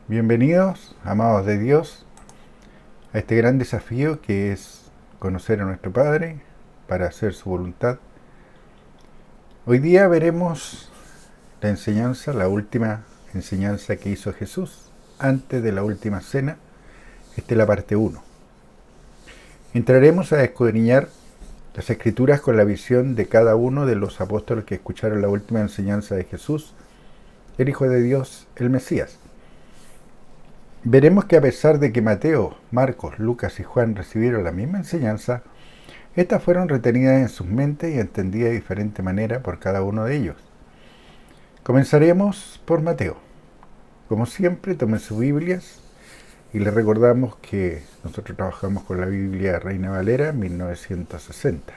Bienvenidos, amados de Dios, a este gran desafío que es conocer a nuestro Padre para hacer su voluntad. Hoy día veremos la última enseñanza que hizo Jesús antes de la última cena. Esta es la parte 1. Entraremos a escudriñar las Escrituras con la visión de cada uno de los apóstoles que escucharon la última enseñanza de Jesús, el Hijo de Dios, el Mesías. Veremos que a pesar de que Mateo, Marcos, Lucas y Juan recibieron la misma enseñanza, estas fueron retenidas en sus mentes y entendidas de diferente manera por cada uno de ellos. Comenzaremos por Mateo. Como siempre, tomen sus Biblias y les recordamos que nosotros trabajamos con la Biblia Reina Valera 1960.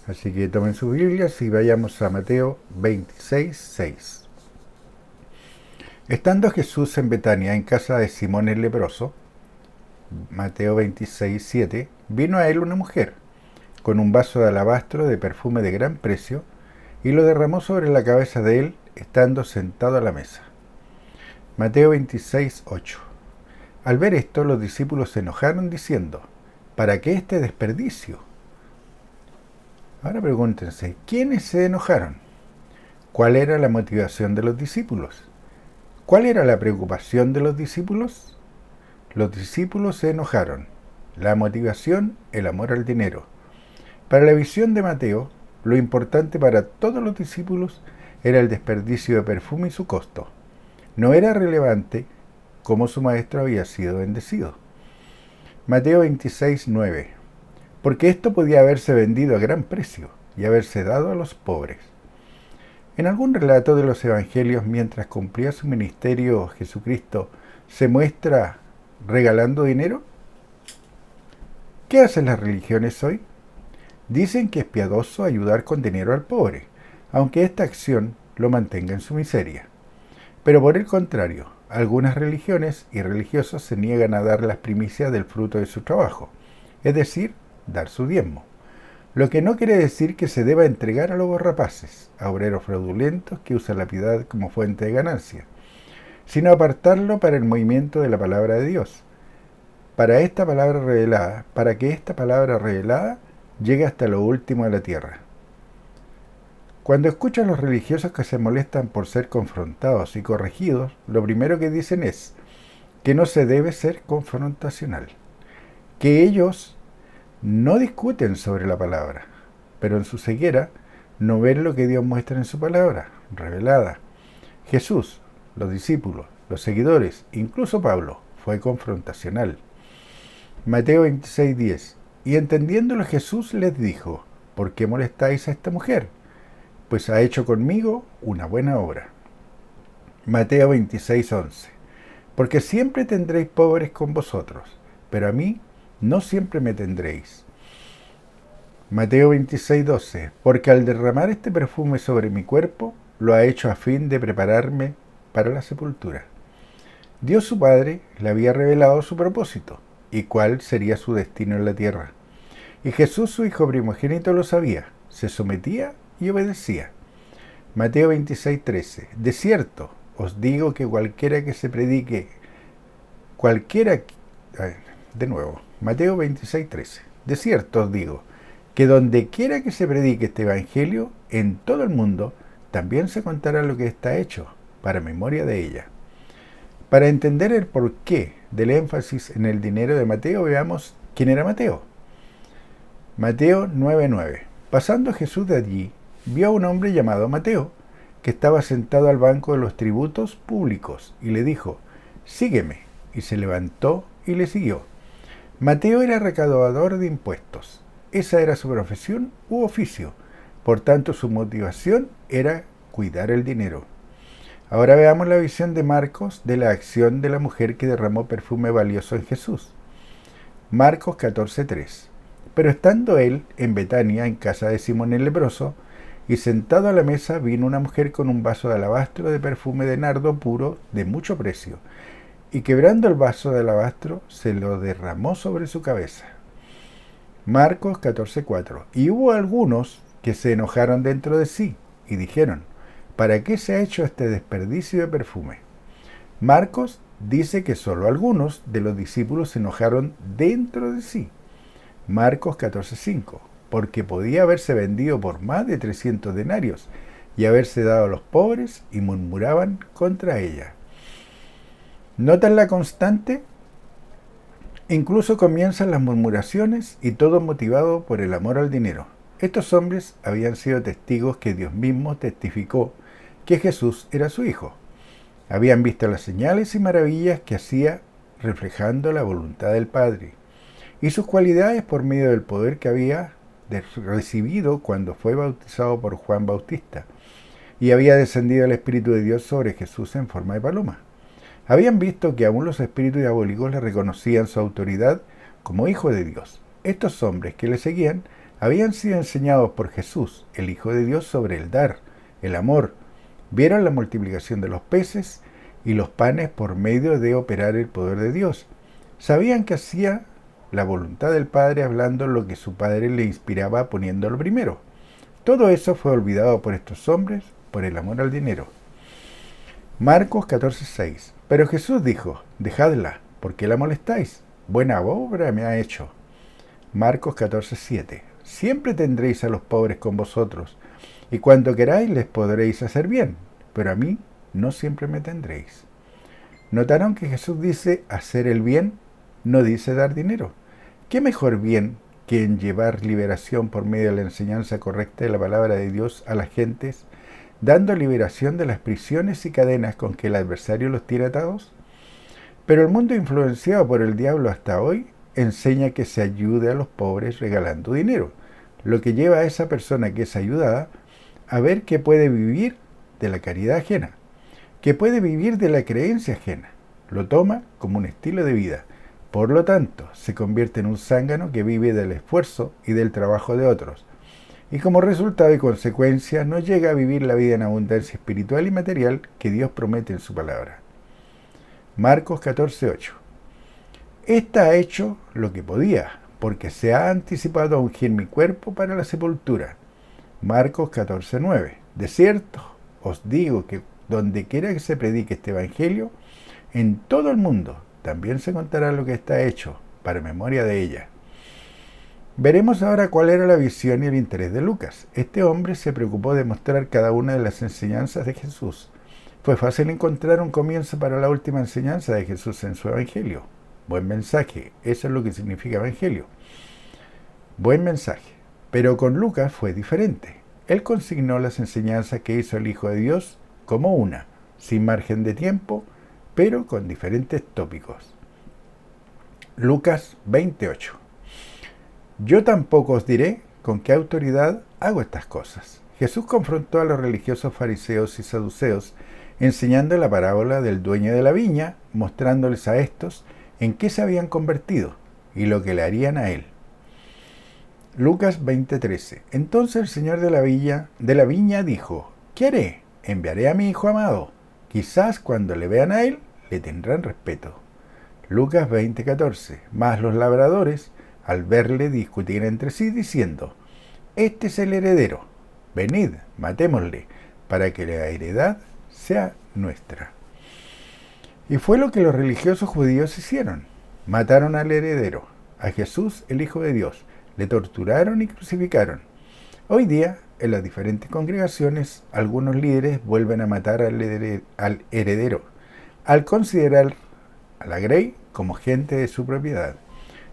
Así que tomen sus Biblias y vayamos a Mateo 26:6. Estando Jesús en Betania, en casa de Simón el leproso, Mateo 26:7, vino a él una mujer, con un vaso de alabastro de perfume de gran precio, y lo derramó sobre la cabeza de él, estando sentado a la mesa. Mateo 26:8. Al ver esto, los discípulos se enojaron, diciendo: ¿para qué este desperdicio? Ahora pregúntense, ¿quiénes se enojaron? ¿Cuál era la motivación de los discípulos? ¿Cuál era la preocupación de los discípulos? Los discípulos se enojaron. La motivación, el amor al dinero. Para la visión de Mateo, lo importante para todos los discípulos era el desperdicio de perfume y su costo. No era relevante cómo su maestro había sido bendecido. Mateo 26:9. Porque esto podía haberse vendido a gran precio y haberse dado a los pobres. En algún relato de los evangelios, mientras cumplía su ministerio, Jesucristo se muestra regalando dinero. ¿Qué hacen las religiones hoy? Dicen que es piadoso ayudar con dinero al pobre, aunque esta acción lo mantenga en su miseria. Pero por el contrario, algunas religiones y religiosos se niegan a dar las primicias del fruto de su trabajo, es decir, dar su diezmo. Lo que no quiere decir que se deba entregar a los rapaces, a obreros fraudulentos que usan la piedad como fuente de ganancia, sino apartarlo para el movimiento de la palabra de Dios, para que esta palabra revelada llegue hasta lo último de la tierra. Cuando escucho a los religiosos que se molestan por ser confrontados y corregidos, lo primero que dicen es que no se debe ser confrontacional, que ellos no discuten sobre la palabra, pero en su ceguera no ven lo que Dios muestra en su palabra, revelada. Jesús, los discípulos, los seguidores, incluso Pablo, fue confrontacional. Mateo 26:10. Y entendiéndolo Jesús les dijo: ¿por qué molestáis a esta mujer? Pues ha hecho conmigo una buena obra. Mateo 26:11. Porque siempre tendréis pobres con vosotros, pero a mí no siempre me tendréis. Mateo 26:12. Porque al derramar este perfume sobre mi cuerpo, lo ha hecho a fin de prepararme para la sepultura. Dios su Padre le había revelado su propósito y cuál sería su destino en la tierra. Y Jesús, su Hijo primogénito, lo sabía, se sometía y obedecía. Mateo 26:13. De cierto, os digo que Mateo 26:13. De cierto os digo que donde quiera que se predique este evangelio, en todo el mundo, también se contará lo que está hecho, para memoria de ella. Para entender el porqué del énfasis en el dinero de Mateo, veamos quién era Mateo. Mateo 9:9. Pasando Jesús de allí, vio a un hombre llamado Mateo, que estaba sentado al banco de los tributos públicos, y le dijo: sígueme. Y se levantó y le siguió. Mateo era recaudador de impuestos. Esa era su profesión u oficio. Por tanto, su motivación era cuidar el dinero. Ahora veamos la visión de Marcos de la acción de la mujer que derramó perfume valioso en Jesús. Marcos 14:3. Pero estando él en Betania, en casa de Simón el leproso, y sentado a la mesa, vino una mujer con un vaso de alabastro de perfume de nardo puro de mucho precio, y quebrando el vaso de alabastro, se lo derramó sobre su cabeza. Marcos 14:4. Y hubo algunos que se enojaron dentro de sí, y dijeron: ¿para qué se ha hecho este desperdicio de perfume? Marcos dice que solo algunos de los discípulos se enojaron dentro de sí. Marcos 14:5, porque podía haberse vendido por más de 300 denarios y haberse dado a los pobres, y murmuraban contra ella. ¿Notan la constante? Incluso comienzan las murmuraciones, y todo motivado por el amor al dinero. Estos hombres habían sido testigos que Dios mismo testificó que Jesús era su Hijo. Habían visto las señales y maravillas que hacía reflejando la voluntad del Padre y sus cualidades por medio del poder que había recibido cuando fue bautizado por Juan Bautista, y había descendido el Espíritu de Dios sobre Jesús en forma de paloma. Habían visto que aún los espíritus diabólicos le reconocían su autoridad como Hijo de Dios. Estos hombres que le seguían habían sido enseñados por Jesús, el Hijo de Dios, sobre el dar, el amor. Vieron la multiplicación de los peces y los panes por medio de operar el poder de Dios. Sabían que hacía la voluntad del Padre, hablando lo que su Padre le inspiraba poniéndolo primero. Todo eso fue olvidado por estos hombres por el amor al dinero. Marcos 14:6. Pero Jesús dijo: dejadla, ¿por qué la molestáis? Buena obra me ha hecho. Marcos 14:7. Siempre tendréis a los pobres con vosotros, y cuando queráis les podréis hacer bien, pero a mí no siempre me tendréis. ¿Notaron que Jesús dice hacer el bien? No dice dar dinero. ¿Qué mejor bien que en llevar liberación por medio de la enseñanza correcta de la palabra de Dios a las gentes, dando liberación de las prisiones y cadenas con que el adversario los tiene atados? Pero el mundo, influenciado por el diablo hasta hoy, enseña que se ayude a los pobres regalando dinero, lo que lleva a esa persona que es ayudada a ver que puede vivir de la caridad ajena, que puede vivir de la creencia ajena. Lo toma como un estilo de vida. Por lo tanto, se convierte en un zángano que vive del esfuerzo y del trabajo de otros, y como resultado y consecuencia no llega a vivir la vida en abundancia espiritual y material que Dios promete en su palabra. Marcos 14:8. Esta ha hecho lo que podía, porque se ha anticipado a ungir mi cuerpo para la sepultura. Marcos 14:9. De cierto, os digo que donde quiera que se predique este evangelio, en todo el mundo también se contará lo que está hecho, para memoria de ella. Veremos ahora cuál era la visión y el interés de Lucas. Este hombre se preocupó de mostrar cada una de las enseñanzas de Jesús. Fue fácil encontrar un comienzo para la última enseñanza de Jesús en su evangelio. Buen mensaje, eso es lo que significa evangelio. Buen mensaje. Pero con Lucas fue diferente. Él consignó las enseñanzas que hizo el Hijo de Dios como una, sin margen de tiempo, pero con diferentes tópicos. Lucas 28. Yo tampoco os diré con qué autoridad hago estas cosas. Jesús confrontó a los religiosos fariseos y saduceos, enseñando la parábola del dueño de la viña, mostrándoles a estos en qué se habían convertido y lo que le harían a él. Lucas 20:13. Entonces el señor de la viña dijo: ¿qué haré? Enviaré a mi hijo amado. Quizás cuando le vean a él, le tendrán respeto. Lucas 20:14. Mas los labradores, al verle, discutían entre sí, diciendo: este es el heredero. Venid, matémosle, para que la heredad sea nuestra. Y fue lo que los religiosos judíos hicieron. Mataron al heredero, a Jesús, el Hijo de Dios. Le torturaron y crucificaron. Hoy día, en las diferentes congregaciones, algunos líderes vuelven a matar al heredero, al considerar a la grey como gente de su propiedad,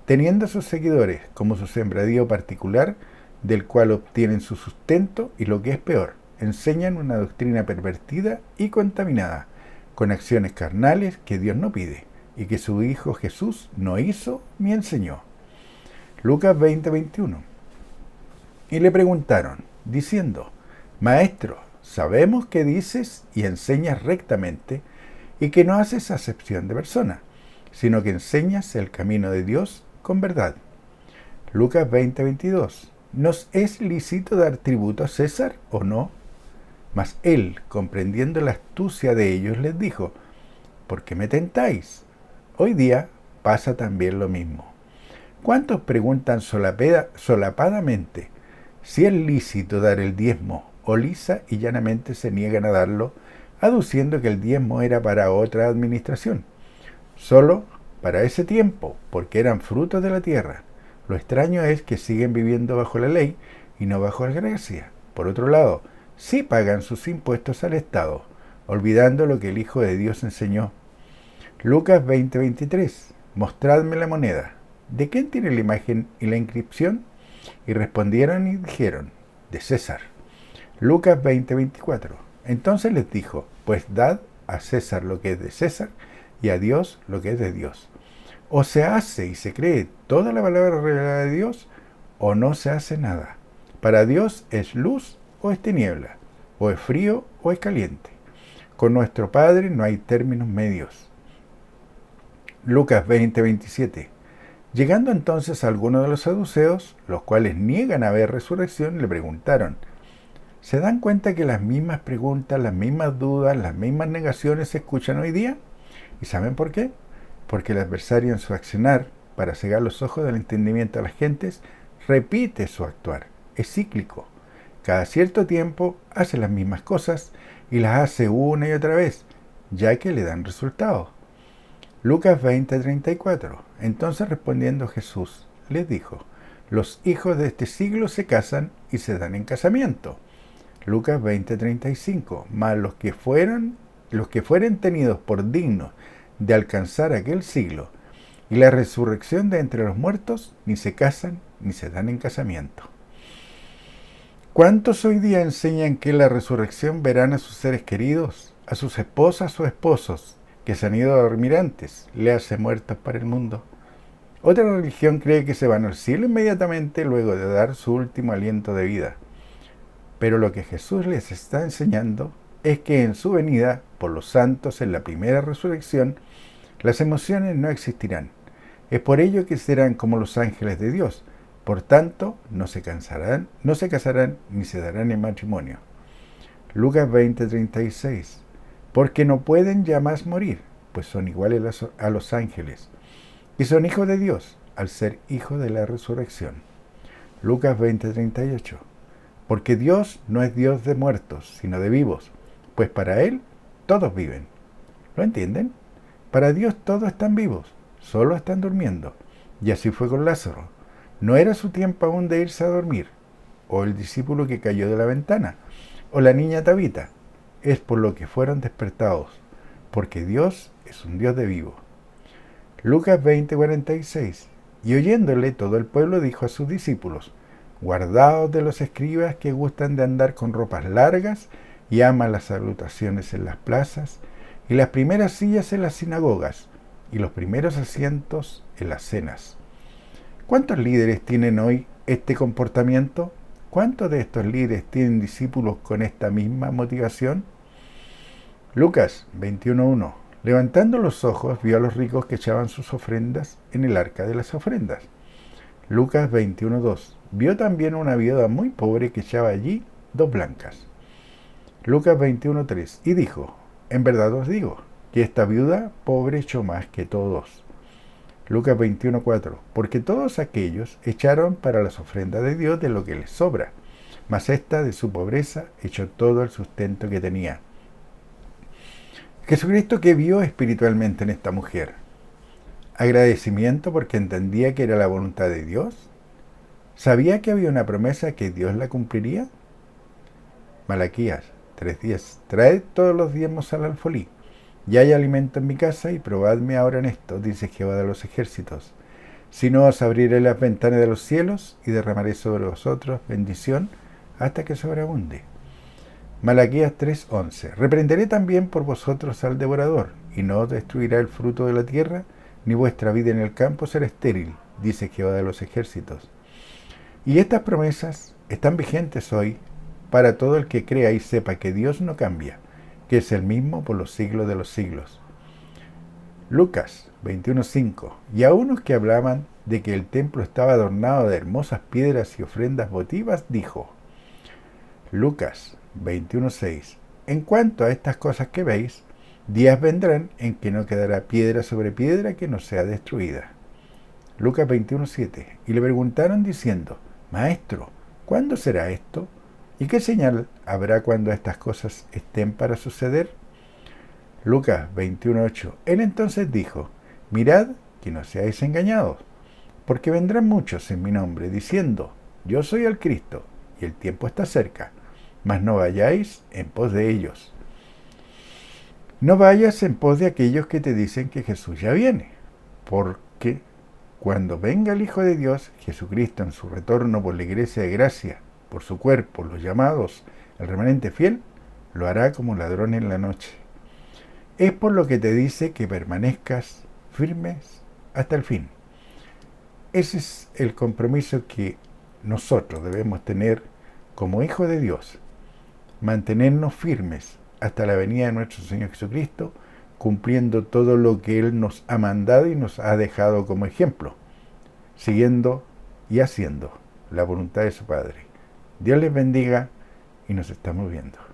teniendo a sus seguidores como su sembradío particular, del cual obtienen su sustento, y lo que es peor, enseñan una doctrina pervertida y contaminada, con acciones carnales que Dios no pide, y que su Hijo Jesús no hizo ni enseñó. Lucas 20:21. Y le preguntaron, diciendo: Maestro, sabemos que dices y enseñas rectamente, y que no haces acepción de persona, sino que enseñas el camino de Dios con verdad. Lucas 20:22. ¿Nos es lícito dar tributo a César o no? Mas él, comprendiendo la astucia de ellos, les dijo: ¿por qué me tentáis? Hoy día pasa también lo mismo. ¿Cuántos preguntan solapadamente si es lícito dar el diezmo, o lisa y llanamente se niegan a darlo aduciendo que el diezmo era para otra administración, solo para ese tiempo, porque eran frutos de la tierra. Lo extraño es que siguen viviendo bajo la ley y no bajo la gracia. Por otro lado, sí pagan sus impuestos al Estado, olvidando lo que el Hijo de Dios enseñó. Lucas 20:23. Mostradme la moneda. ¿De quién tiene la imagen y la inscripción? Y respondieron y dijeron, de César. Lucas 20:24. Entonces les dijo, pues dad a César lo que es de César y a Dios lo que es de Dios. O se hace y se cree toda la palabra revelada de Dios, o no se hace nada. Para Dios es luz o es tiniebla, o es frío o es caliente. Con nuestro Padre no hay términos medios. Lucas 20:27. Llegando entonces a algunos de los saduceos, los cuales niegan haber resurrección, le preguntaron, ¿se dan cuenta que las mismas preguntas, las mismas dudas, las mismas negaciones se escuchan hoy día? ¿Y saben por qué? Porque el adversario en su accionar, para cegar los ojos del entendimiento a las gentes, repite su actuar. Es cíclico. Cada cierto tiempo hace las mismas cosas y las hace una y otra vez, ya que le dan resultados. Lucas 20:34. Entonces respondiendo Jesús les dijo, los hijos de este siglo se casan y se dan en casamiento. Lucas 20:35. Mas los que fueren tenidos por dignos de alcanzar aquel siglo y la resurrección de entre los muertos, ni se casan ni se dan en casamiento. ¿Cuántos hoy día enseñan que en la resurrección verán a sus seres queridos, a sus esposas o esposos, que se han ido a dormir antes, le hace muertos para el mundo? Otra religión cree que se van al cielo inmediatamente luego de dar su último aliento de vida. Pero lo que Jesús les está enseñando es que en su venida por los santos en la primera resurrección, las emociones no existirán. Es por ello que serán como los ángeles de Dios. Por tanto, no se casarán ni se darán en matrimonio. Lucas 20:36. Porque no pueden ya más morir, pues son iguales a los ángeles, y son hijos de Dios, al ser hijos de la resurrección. Lucas 20:38. Porque Dios no es Dios de muertos, sino de vivos, pues para Él todos viven. ¿Lo entienden? Para Dios todos están vivos, solo están durmiendo. Y así fue con Lázaro. No era su tiempo aún de irse a dormir, o el discípulo que cayó de la ventana, o la niña Tabita. Es por lo que fueron despertados, porque Dios es un Dios de vivo. Lucas 20:46. Y oyéndole todo el pueblo dijo a sus discípulos, guardaos de los escribas que gustan de andar con ropas largas y aman las salutaciones en las plazas y las primeras sillas en las sinagogas y los primeros asientos en las cenas. ¿Cuántos líderes tienen hoy este comportamiento? ¿Cuántos de estos líderes tienen discípulos con esta misma motivación? Lucas 21:1. Levantando los ojos, vio a los ricos que echaban sus ofrendas en el arca de las ofrendas. Lucas 21:2. Vio también una viuda muy pobre que echaba allí 2 blancas. Lucas 21:3. Y dijo, en verdad os digo, que esta viuda pobre echó más que todos. Lucas 21:4. Porque todos aquellos echaron para las ofrendas de Dios de lo que les sobra, mas esta de su pobreza echó todo el sustento que tenía. Jesucristo, ¿qué vio espiritualmente en esta mujer? ¿Agradecimiento porque entendía que era la voluntad de Dios? ¿Sabía que había una promesa que Dios la cumpliría? Malaquías 3:10. Traed todos los diezmos al alfolí, y hay alimento en mi casa, y probadme ahora en esto, dice Jehová de los ejércitos. Si no, os abriré las ventanas de los cielos, y derramaré sobre vosotros bendición hasta que sobreabunde. Malaquías 3:11. Reprenderé también por vosotros al devorador, y no os destruirá el fruto de la tierra, ni vuestra vida en el campo será estéril, dice Jehová de los ejércitos. Y estas promesas están vigentes hoy para todo el que crea y sepa que Dios no cambia, que es el mismo por los siglos de los siglos. Lucas 21:5. Y a unos que hablaban de que el templo estaba adornado de hermosas piedras y ofrendas votivas, dijo. Lucas 21:6. En cuanto a estas cosas que veis, días vendrán en que no quedará piedra sobre piedra que no sea destruida. Lucas 21:7. Y le preguntaron diciendo, Maestro, ¿cuándo será esto? ¿Y qué señal habrá cuando estas cosas estén para suceder? Lucas 21:8. Él entonces dijo: mirad que no seáis engañados, porque vendrán muchos en mi nombre, diciendo: yo soy el Cristo, y el tiempo está cerca, mas no vayáis en pos de ellos. No vayas en pos de aquellos que te dicen que Jesús ya viene, porque cuando venga el Hijo de Dios, Jesucristo, en su retorno por la iglesia de gracia, por su cuerpo, los llamados, el remanente fiel, lo hará como ladrón en la noche. Es por lo que te dice que permanezcas firmes hasta el fin. Ese es el compromiso que nosotros debemos tener como hijos de Dios, mantenernos firmes hasta la venida de nuestro Señor Jesucristo, cumpliendo todo lo que Él nos ha mandado y nos ha dejado como ejemplo, siguiendo y haciendo la voluntad de su Padre. Dios les bendiga y nos estamos viendo.